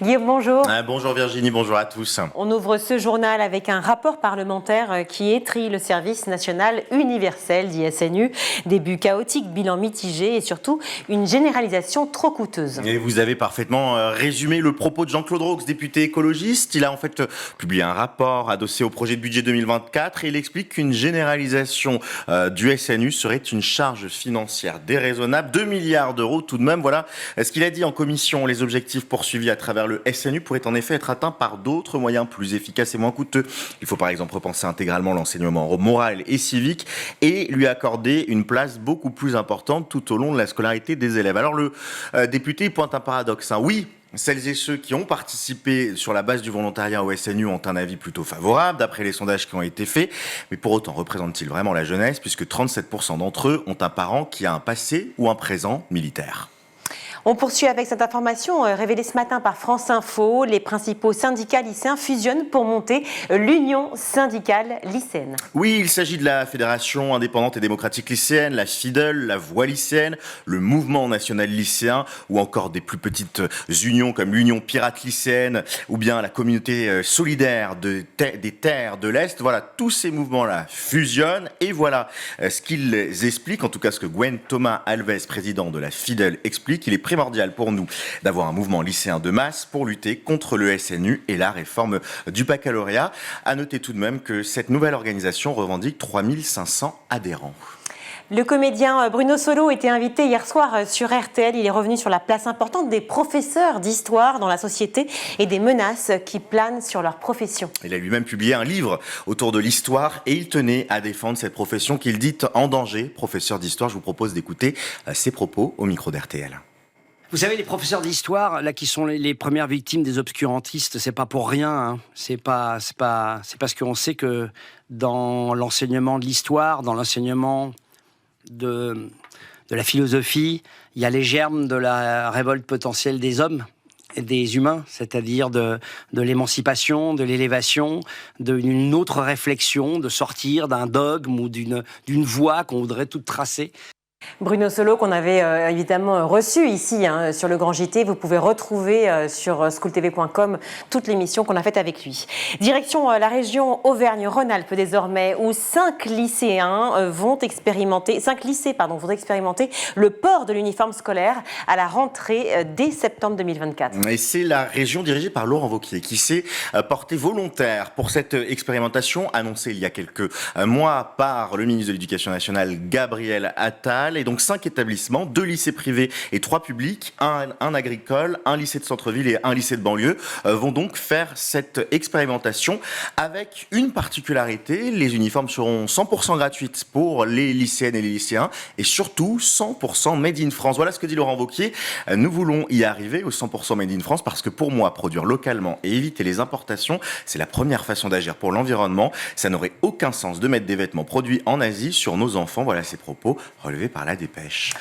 Guillaume, bonjour. Bonjour Virginie, bonjour à tous. On ouvre ce journal avec un rapport parlementaire qui étrille le service national universel, dit SNU. Début chaotique, bilan mitigé et surtout une généralisation trop coûteuse. Et vous avez parfaitement résumé le propos de Jean-Claude Roux, député écologiste. Il a en fait publié un rapport adossé au projet de budget 2024 et il explique qu'une généralisation du SNU serait une charge financière déraisonnable, 2 milliards d'euros tout de même. Voilà ce qu'il a dit en commission. Les objectifs poursuivis à travers le SNU pourrait en effet être atteint par d'autres moyens plus efficaces et moins coûteux. Il faut par exemple repenser intégralement l'enseignement moral et civique et lui accorder une place beaucoup plus importante tout au long de la scolarité des élèves. Alors le député pointe un paradoxe. Oui, celles et ceux qui ont participé sur la base du volontariat au SNU ont un avis plutôt favorable, d'après les sondages qui ont été faits. Mais pour autant, représentent-ils vraiment la jeunesse, puisque 37% d'entre eux ont un parent qui a un passé ou un présent militaire. On poursuit avec cette information révélée ce matin par France Info. Les principaux syndicats lycéens fusionnent pour monter l'Union syndicale lycéenne. Oui, il s'agit de la Fédération indépendante et démocratique lycéenne, la FIDEL, la Voix lycéenne, le Mouvement national lycéen ou encore des plus petites unions comme l'Union pirate lycéenne ou bien la communauté solidaire des terres de l'Est. Voilà, tous ces mouvements-là fusionnent et voilà ce qu'ils expliquent, en tout cas ce que Gwen Thomas Alves, président de la FIDEL, explique. Il est primordial pour nous d'avoir un mouvement lycéen de masse pour lutter contre le SNU et la réforme du baccalauréat. À noter tout de même que cette nouvelle organisation revendique 3500 adhérents. Le comédien Bruno Solo était invité hier soir sur RTL. Il est revenu sur la place importante des professeurs d'histoire dans la société et des menaces qui planent sur leur profession. Il a lui-même publié un livre autour de l'histoire et il tenait à défendre cette profession qu'il dit en danger. Professeur d'histoire, je vous propose d'écouter ses propos au micro d'RTL. Vous savez, les professeurs d'histoire, là, qui sont les premières victimes des obscurantistes, c'est pas pour rien. Hein. C'est parce qu'on sait que dans l'enseignement de l'histoire, dans l'enseignement de la philosophie, il y a les germes de la révolte potentielle des hommes et des humains, c'est-à-dire de l'émancipation, de l'élévation, d'une autre réflexion, de sortir d'un dogme ou d'une voie qu'on voudrait toute tracer. Bruno Solo, qu'on avait évidemment reçu ici sur le Grand JT. Vous pouvez retrouver sur schooltv.com toute l'émission qu'on a faite avec lui. Direction la région Auvergne-Rhône-Alpes désormais, où 5 lycées vont expérimenter le port de l'uniforme scolaire à la rentrée dès septembre 2024. Et c'est la région dirigée par Laurent Wauquiez qui s'est porté volontaire pour cette expérimentation annoncée il y a quelques mois par le ministre de l'Éducation nationale Gabriel Attal. Et donc 5 établissements, 2 lycées privés et 3 publics, un agricole, un lycée de centre-ville et un lycée de banlieue vont donc faire cette expérimentation avec une particularité. Les uniformes seront 100% gratuites pour les lycéennes et les lycéens et surtout 100% made in France. Voilà ce que dit Laurent Wauquiez. Nous voulons y arriver au 100% made in France parce que pour moi, produire localement et éviter les importations, c'est la première façon d'agir pour l'environnement. Ça n'aurait aucun sens de mettre des vêtements produits en Asie sur nos enfants. Voilà ces propos relevés par la Dépêche.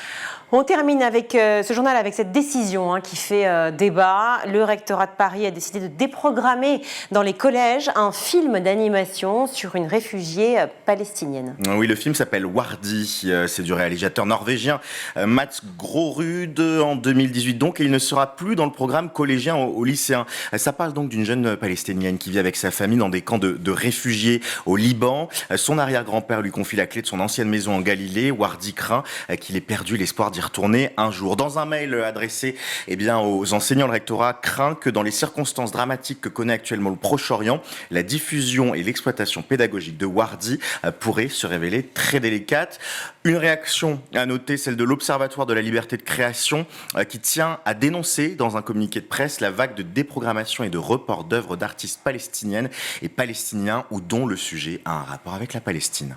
On termine avec ce journal avec cette décision qui fait débat. Le rectorat de Paris a décidé de déprogrammer dans les collèges un film d'animation sur une réfugiée palestinienne. Oui, le film s'appelle Wardi. C'est du réalisateur norvégien Mats Grorud en 2018 donc, et il ne sera plus dans le programme collégien au lycéen. Ça parle donc d'une jeune palestinienne qui vit avec sa famille dans des camps de réfugiés au Liban. Son arrière-grand-père lui confie la clé de son ancienne maison en Galilée. Wardi craint qu'il ait perdu l'espoir d'y retourner un jour. Dans un mail adressé aux enseignants, le rectorat craint que dans les circonstances dramatiques que connaît actuellement le Proche-Orient, la diffusion et l'exploitation pédagogique de Wardi pourrait se révéler très délicate. Une réaction à noter, celle de l'Observatoire de la liberté de création qui tient à dénoncer dans un communiqué de presse la vague de déprogrammation et de report d'œuvres d'artistes palestiniennes et palestiniens ou dont le sujet a un rapport avec la Palestine.